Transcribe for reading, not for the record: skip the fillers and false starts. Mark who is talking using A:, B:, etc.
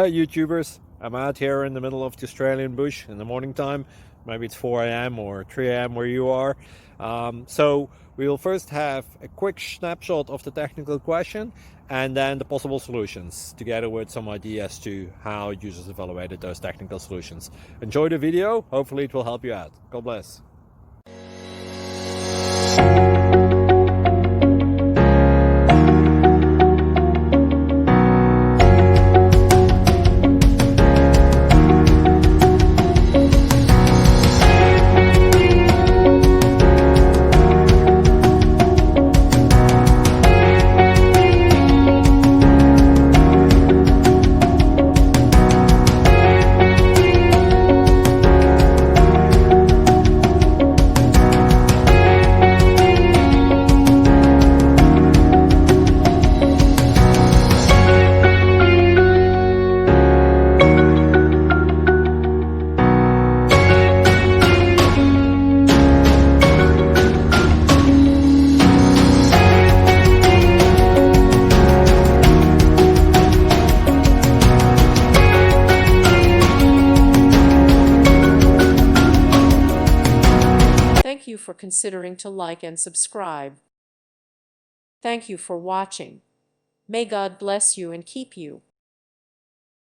A: Hey YouTubers, I'm out here in the middle of the Australian bush in the morning time. Maybe it's 4 a.m. or 3 a.m. where you are. So we will first have a quick snapshot of the technical question and then the possible solutions, together with some ideas to how users evaluated those technical solutions. Enjoy the video, hopefully it will help you out. God bless.
B: Thank you for considering to like and subscribe. Thank you for watching. May God bless you and keep you.